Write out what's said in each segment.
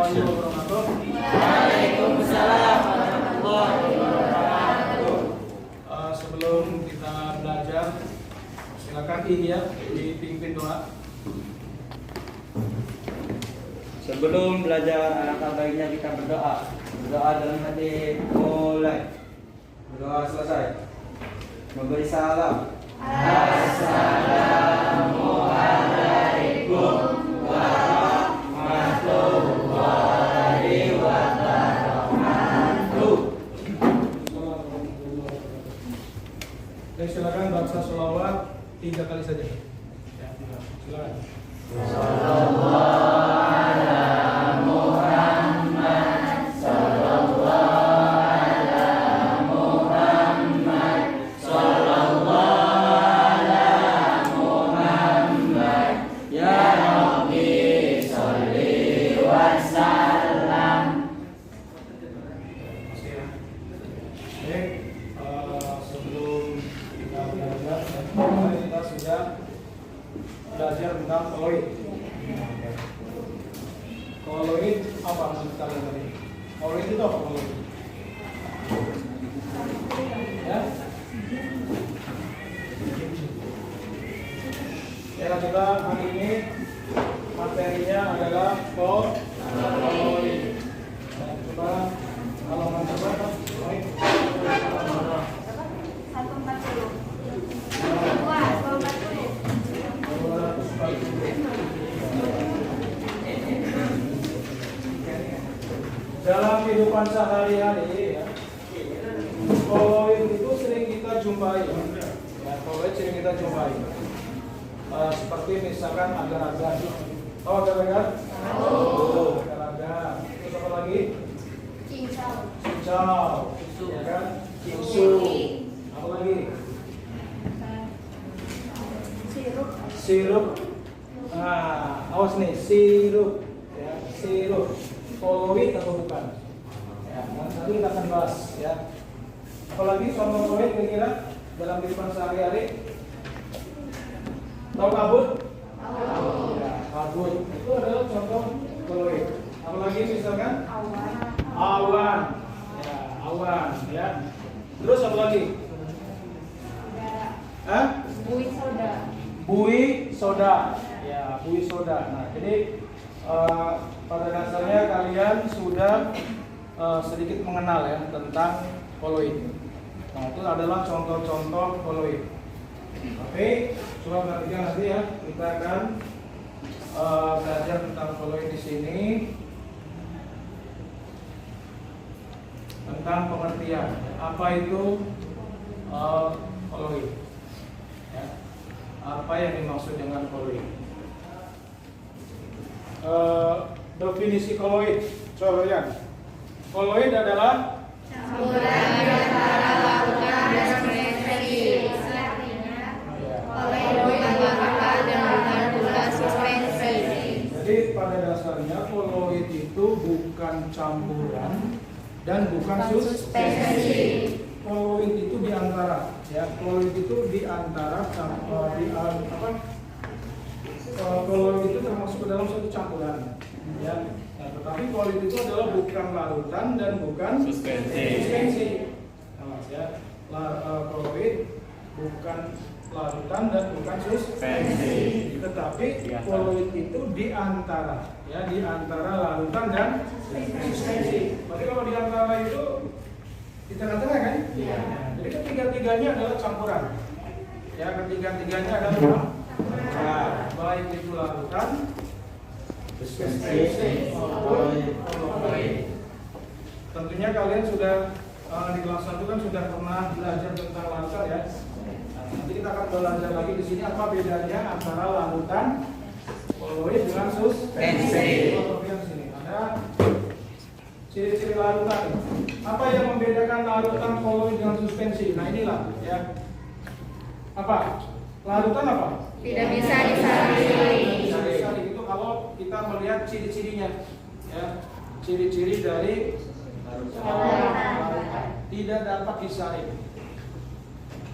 warahmatullahi wabarakatuh. Waalaikumsalam warahmatullahi wabarakatuh. Sebelum kita belajar, silakan ya dipimpin doa. Sebelum belajar, alangkah baiknya kita berdoa. Berdoa dalam hati mulai. Berdoa selesai. Memberi salam. Assalamualaikum warahmatullahi wabarakatuh. Dan silakan baca sholawat 3 kali saja. Ya, silakan. Belajar tentang koloid. Koloid apa maksud kalian tadi? Koloid itu apa koloid? Ya? Ya, kita hari ini materinya adalah koloid. Coba halaman berapa? Koloid. 140. Dalam kehidupan sehari-hari ya, koloid itu sering kita jumpai. Ya, koloid sering kita jumpai. Seperti misalkan agar-agar. Tahu agar-agar? Tahu. Agar-agar. Terus apa lagi? Cincau. Ya kan? Kinsu. Apa lagi? Sirup. Nah, awas nih, sirup. Ya, sirup. Koloid atau bukan? Ya, nanti kita akan bahas ya. Apalagi contoh koloid kira-kira dalam kehidupan sehari-hari? Tahu kabut? Tahu. Ya, kabut itu adalah contoh koloid. Apalagi misalkan? Awan. Ya, awan. Ya. Terus apa lagi? Buih soda. Ya, buih soda. Nah, jadi pada dasarnya kalian sudah sedikit mengenal ya tentang koloid. Nah, itu adalah contoh-contoh koloid. Oke, coba perhatikan nanti ya. Kita akan belajar tentang koloid di sini. Tentang pengertian apa itu koloid. Ya. Apa yang dimaksud dengan koloid? Definisi koloid, coba lihat. Koloid adalah Campuran antara lautan dan suspensi. Koloid bukan dan bukan pula suspensi. Jadi pada dasarnya koloid itu bukan campuran dan bukan suspensi. Koloid itu di antara, ya. Koloid itu di antara koloid itu termasuk ke dalam suatu campuran, ya. Nah, tetapi koloid itu adalah bukan larutan dan bukan suspensi. Nah, ya. Koloid bukan larutan dan bukan suspensi. Tetapi koloid itu di antara, ya, di antara larutan dan suspensi. Berarti kalau di antara itu di tengah-tengah kan? Iya. Jadi ketiga-tiganya adalah campuran. Ya, ketiga-tiganya adalah campuran. Nah, baik itu larutan, suspensi, koloid. Tentunya kalian sudah di kelas 1 kan sudah pernah belajar tentang larutan ya. Nah, nanti kita akan belajar lagi di sini apa bedanya antara larutan, koloid dengan suspensi. Di sini ada ciri-ciri larutan. Apa yang membedakan larutan, koloid dengan suspensi? Nah, inilah ya. Apa? Larutan apa? Tidak bisa disalin. Itu kalau kita melihat ciri-cirinya, ya, ciri-ciri dari larutan tidak dapat disalin.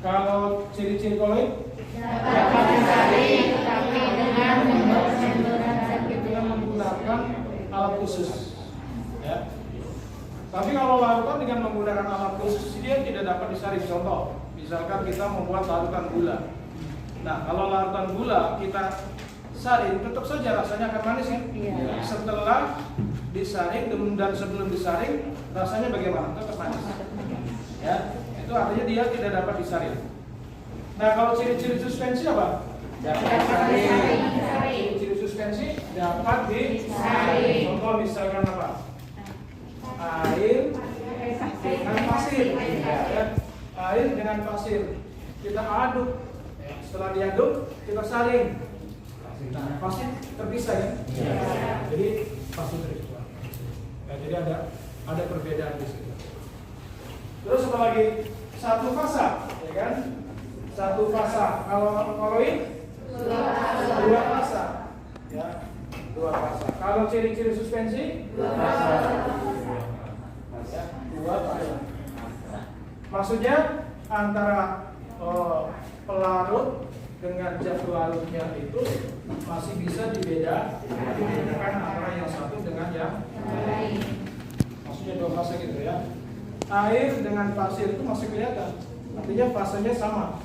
Kalau ciri-ciri koloid Dapat disalin, tapi dengan membuat campuran kita menggunakan alat khusus. Ya. Tapi kalau larutan dengan menggunakan alat khusus dia tidak dapat disaring. Contoh, misalkan kita membuat larutan gula. Nah, kalau larutan gula kita saring, tetap saja rasanya akan manis ya. Iya. Setelah disaring dan sebelum disaring, rasanya bagaimana? Tetap manis. Ya, itu artinya dia tidak dapat disaring. Nah, kalau ciri-ciri suspensi apa? Dapat disaring. Ciri-ciri suspensi dapat disaring. Contoh misalkan apa? Air dengan pasir. Ya. Air dengan pasir. Kita aduk. Setelah diaduk, kita saring. Nah, pasti terpisah ya. Jadi pasti terpisah. Ya, jadi ada perbedaan di situ. Terus apa lagi? Satu fasa, ya kan? Satu fasa. Kalau ini dua fasa, ya. Dua fasa. Kalau ciri-ciri suspensi dua fasa. Ya, dua fasa. Maksudnya antara pelarut dengan zat larutnya itu masih bisa dibedakan antara yang satu dengan yang lain. Maksudnya dua fase gitu ya. Air dengan pasir itu masih kelihatan, artinya fasenya sama,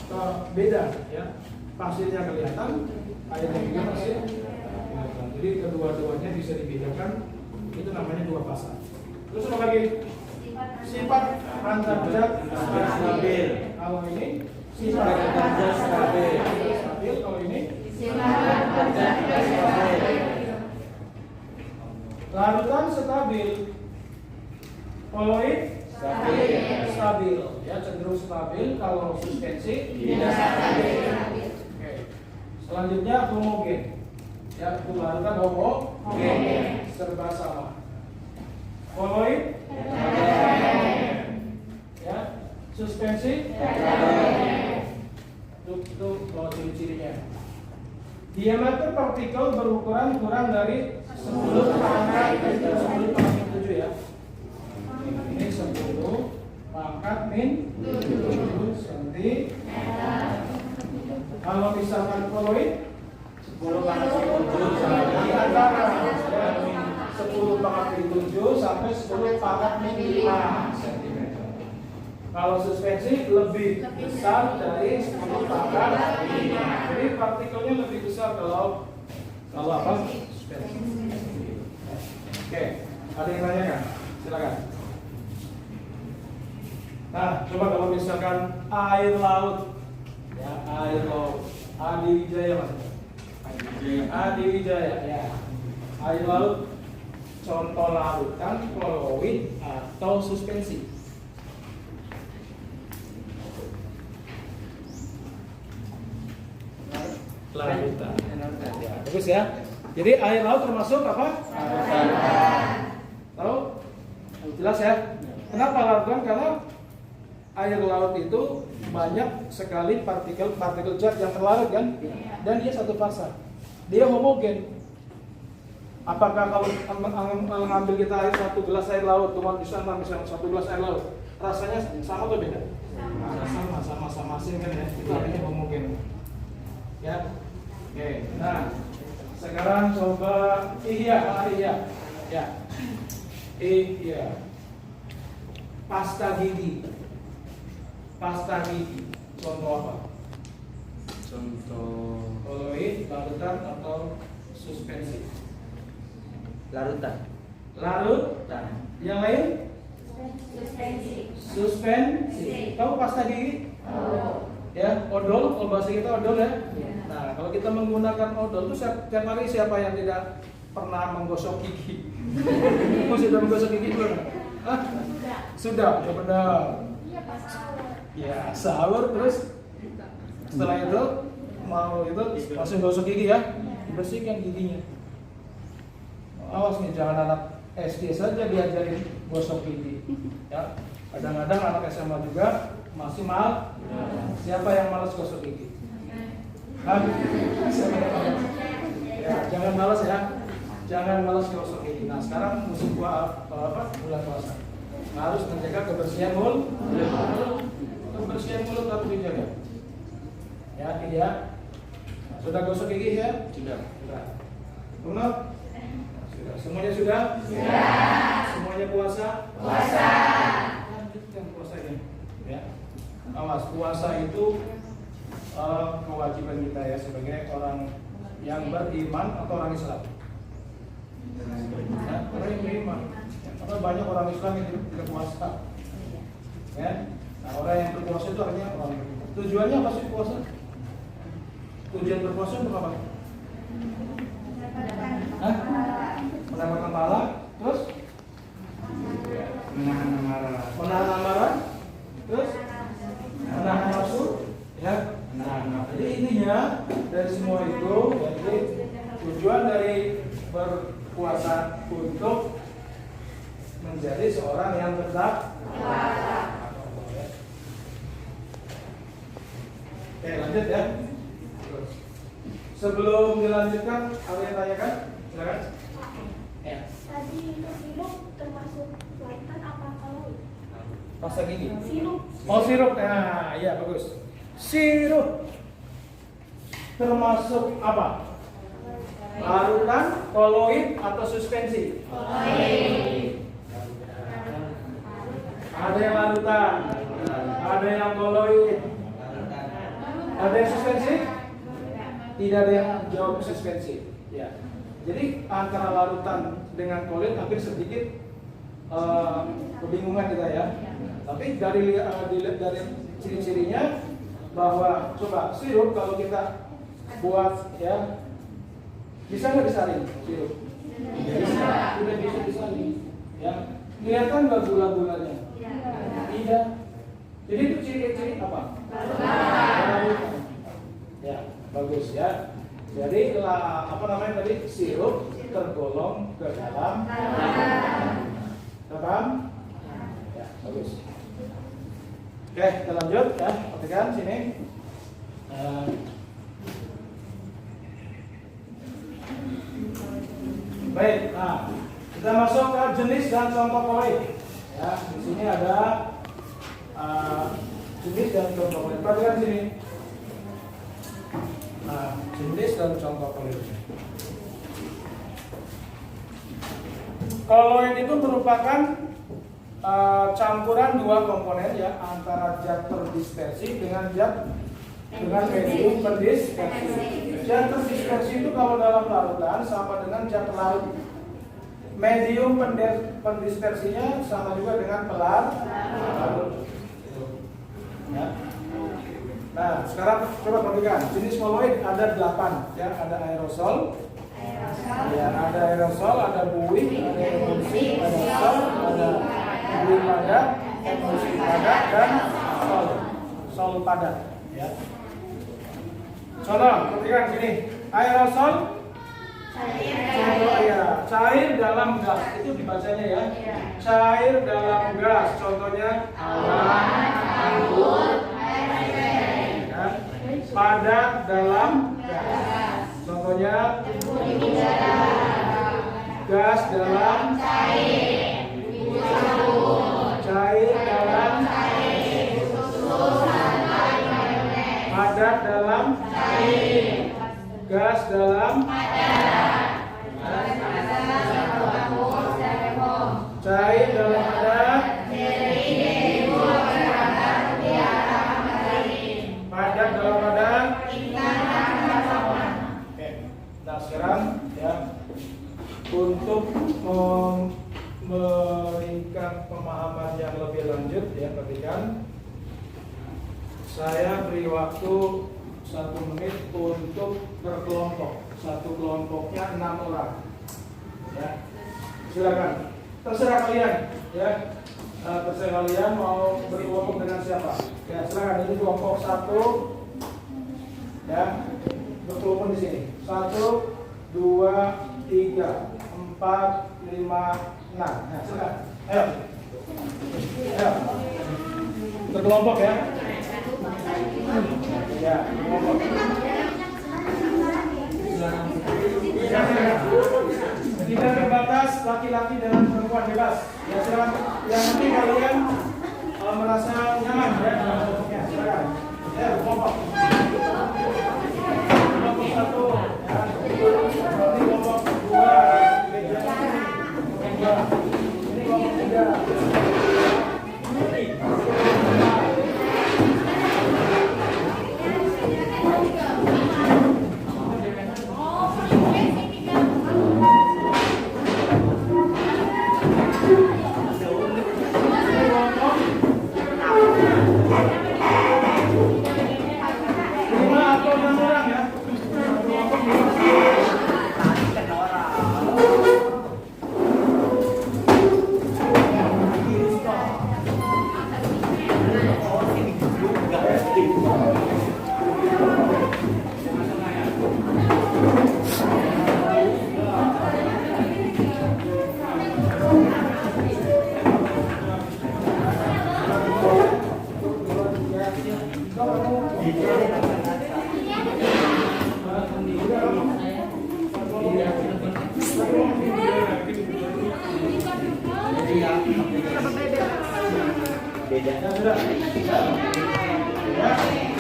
beda ya. Pasirnya kelihatan, airnya juga masih kelihatan. Jadi kedua-duanya bisa dibedakan, itu namanya dua fase. Terus apa lagi? Sifat antar zat stabil. Kalau ini sifat antar zat stabil. Kalau ini larutan stabil, koloid stabil, ya cenderung stabil. Kalau suspensi tidak stabil. Oke. Selanjutnya homogen, ya larutan homogen, serba sama. Koloid, ya suspensi. Itu ciri-cirinya. Diameter partikel berukuran kurang dari 10 pangkat 7 ya. Ini 10 pangkat min 7 cm. Kalau misalkan koloid 10 pangkat min 7 di antara 10 pangkat min 7 sampai 10 pangkat min 5 cm. Kalau suspensi lebih besar dari 10 pangkat 5. Jadi partikelnya lebih besar kalau apa? Suspensi. Oke, ada yang nanya kan? Silakan. Nah, coba kalau misalkan air laut, ya air laut, Adi Wijaya mas, Adi Wijaya, ya air laut, contoh larutan, koloid atau suspensi. Larutan. Ya, bagus ya. Jadi air laut termasuk apa? Larutan. Tahu? Jelas ya? Kenapa larutan? Karena air laut itu banyak sekali partikel zat yang terlarut kan? Dan dia satu fasa. Dia homogen. Apakah kalau mengambil kita air 1 gelas air laut, cuma bisa misalnya 1 gelas air laut, rasanya sama atau beda? Sama asin kan ya? Itu artinya homogen. Ya. Oke, nah sekarang coba iya. Ya. Iya. Pasta gigi. Contoh apa? Contoh Koloid, larutan atau suspensi? larutan. Yang lain? Suspensi. Tahu pasta gigi? Ya, odol, kalau bahasa kita odol ya. Nah, kalau kita menggunakan odol itu setiap hari siapa yang tidak pernah menggosok gigi? Sudah menggosok gigi belum? Hah? Sudah, ya benar. Ya, sahur terus setelah itu mau itu langsung gosok gigi ya, bersihkan giginya. Awas nih, jangan anak SD saja diajarin gosok gigi. Ya, kadang-kadang anak SMA juga masih mal. Siapa yang malas gosok gigi? Ya, jangan malas ya. Jangan malas gosok gigi. Nah, sekarang musim bulan puasa. Harus menjaga kebersihan mulut. Kebersihan mulut harus dijaga. Yakin ya? Sudah gosok gigi ya? Sudah. Benar? Sudah. Semuanya sudah? Sudah. Semuanya puasa? Lanjutkan puasanya. Ya. Awas, puasa itu kewajiban kita ya sebagai orang yang beriman atau orang Islam. Ya, orang yang beriman. Karena banyak orang Islam yang tidak puasa. Ya. Nah, orang yang berpuasa itu artinya orang beriman. Tujuannya apa sih puasa? Tujuan berpuasa untuk apa? Menambahkan pahala, terus menahan amarah, terus menahan nafsu, ya. Jadi intinya dari semua itu, jadi tujuan dari berpuasa untuk menjadi seorang yang bertakwa. Oke, lanjut ya. Sebelum dilanjutkan, ada yang tanyakan? Silakan. Ya. Tadi itu sirup termasuk larutan apa kalau Pasta gigi. sirup? Oh, sirup. Nah, iya bagus. Sirup termasuk apa? Larutan, koloid atau suspensi? Ada yang larutan, ada yang koloid, ada yang suspensi? Tidak ada yang jawab suspensi. Ya. Jadi antara larutan dengan koloid hampir sedikit kebingungan kita ya. Tapi dari ciri-cirinya bahwa coba sirup kalau kita buat ya bisa nggak disaring sirup? Bisa, sudah bisa disaring. Ya, kelihatan nggak gula-gulanya? Tidak. Jadi itu ciri-ciri apa? Larutan. Ya, bagus ya. Jadi apa namanya tadi sirup tergolong ke dalam larutan. Ya, bagus. Oke, kita lanjut ya. Perhatikan sini. Baik, nah kita masuk ke jenis dan contoh koloid. Ya, di sini ada jenis dan contoh koloid. Perhatikan sini. Nah, jenis dan contoh koloid. Koloid itu merupakan campuran dua komponen ya, antara zat terdispersi dengan medium pendispersi. Zat terdispersi itu kalau dalam larutan sama dengan zat larut. Medium pendispersinya sama juga dengan pelarut. Ya. Nah, sekarang coba perhatikan. Jenis koloid ada 8 ya, ada aerosol. Ya, ada aerosol, ada buih, ada emulsi, ada sol, ada buih padat, emulsi padat, dan sol padat. Ya. Contoh, perhatikan sini. Aerosol, contoh ya, cair dalam gas. Itu dibacanya ya. Cair dalam gas. Contohnya awan, anggur, ya. Padat dalam gas. Contohnya gas dalam cair dalam padat dalam gas dalam cair dalam padat padat dalam padat. Nah sekarang ya, untuk memberikan pemahaman yang lebih lanjut ya, perhatikan. Saya beri waktu 1 menit untuk berkelompok. Satu kelompoknya 6 orang. Ya, silakan. Terserah kalian. Ya, terserah kalian mau berkelompok dengan siapa. Ya, silakan. Ini kelompok 1. Ya, berkelompok di sini. 1, 2, 3, 4, 5, 6. Nah, silakan. Ayo. Ayo. Berkelompok ya. Ya, kelompok. Tidak terbatas laki-laki dan perempuan, bebas. Ya, silakan. Yang penting kalian merasa nyaman ya dalam kelompoknya. Silakan. Ya, kelompok. Kelompok 1 ya. Nanti kelompok 2 beda. Ini kelompok 3.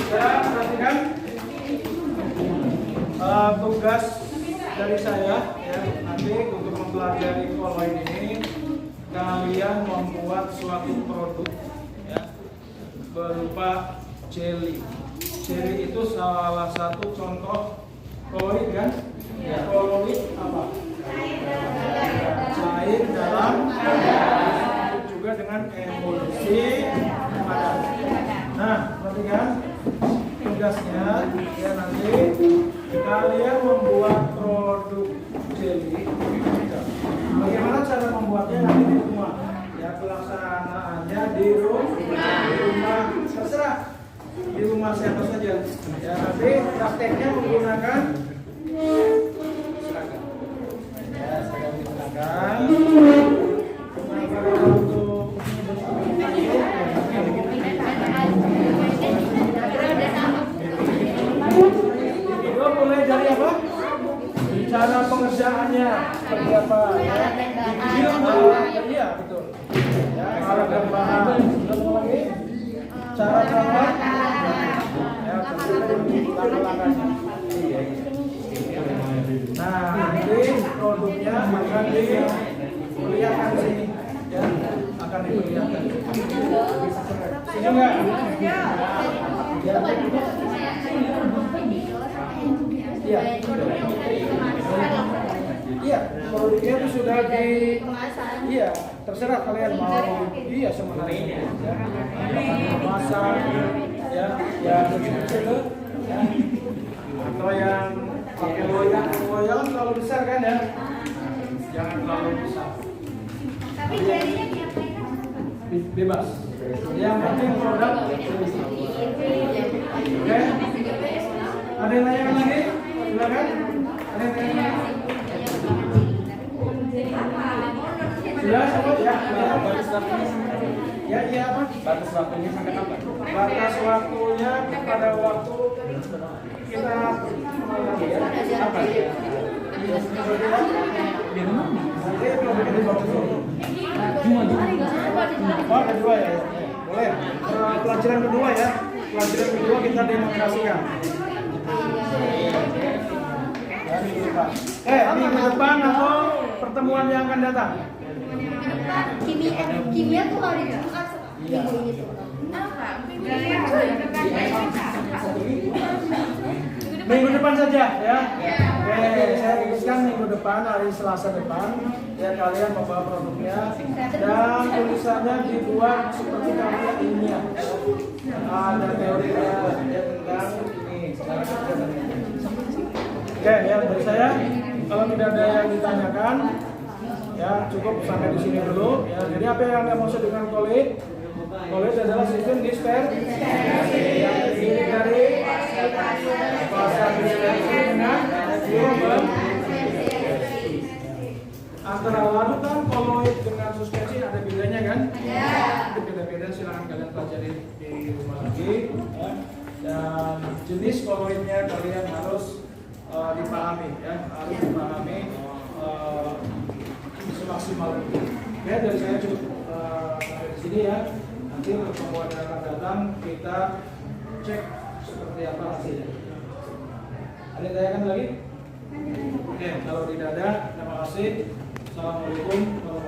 Perhatikan tugas dari saya ya, nanti untuk mempelajari koloid ini kalian membuat suatu produk ya, berupa jelly. Jelly itu salah satu contoh koloid kan? Ya. Koloid apa? Cair dalam juga dengan emulsi padat. Nah, perhatikan tugasnya ya, nanti kalian membuat produk jelly. Bagaimana cara membuatnya nanti di rumah? Ya, pelaksanaannya di rumah terserah, di rumah siapa saja. Ya, nanti prakteknya menggunakan seragam. Ya, seragam digunakan. Mulai dari apa? Cara pengerjaannya seperti apa? Ya, iya betul. Ya, cara gambaran. Lagi cara gambar. Ya, langkah-langkahnya. Nah, nanti produknya akan diperlihatkan di sini. Ya, akan diperlihatkan. Setuju nggak? Iya. Iya, produknya itu sudah iya, terserah kalian mau iya sebenarnya ya. Masak ya, kecil ya. Atau yang pakai loyang terlalu besar kan ya. Jangan terlalu besar. Tapi jadinya Bebas. Yang penting produk. Oke. Ada yang nanya lagi? Silakan. Ada yang nanya lagi? Sudah semua ya. Ya, iya apa? Batas waktunya sampai kapan? Batas waktunya pada waktu kita apa? Di rumah nih. Nanti kalau bikin waktu Cuma oh, kedua ya. Boleh. Pelajaran kedua ya. Pelajaran kedua kita demonstrasikan. Minggu depan atau pertemuan yang akan datang? kimia tuh hari Jumat minggu ini tuh. Minggu depan saja ya. Oke, saya tuliskan minggu depan, hari Selasa depan ya, kalian membawa produknya dan tulisannya dibuat seperti karya ilmiah. Ada teorinya ya, tentang ini cara kerja dan ini. Oke ya, dari saya kalau tidak ada yang ditanyakan ya cukup sampai di sini dulu ya. Jadi apa yang Anda maksud dengan koloid? Koloid adalah sistem dispersi yang terdiri dari fase dispersi dengan antara larutan koloid dengan suspensi ada bedanya kan? Ada. Beda-beda, silahkan kalian pelajari di rumah lagi ya. Dan jenis koloidnya kalian harus dipahami ya, harus dipahami semaksimal mungkin. Oke, dari saya cukup sampai di sini ya. Nanti untuk pertemuan yang akan datang kita cek seperti apa hasilnya. Ada yang tanyakan lagi? Oke, kalau tidak ada, terima kasih. Assalamualaikum warahmatullahi wabarakatuh.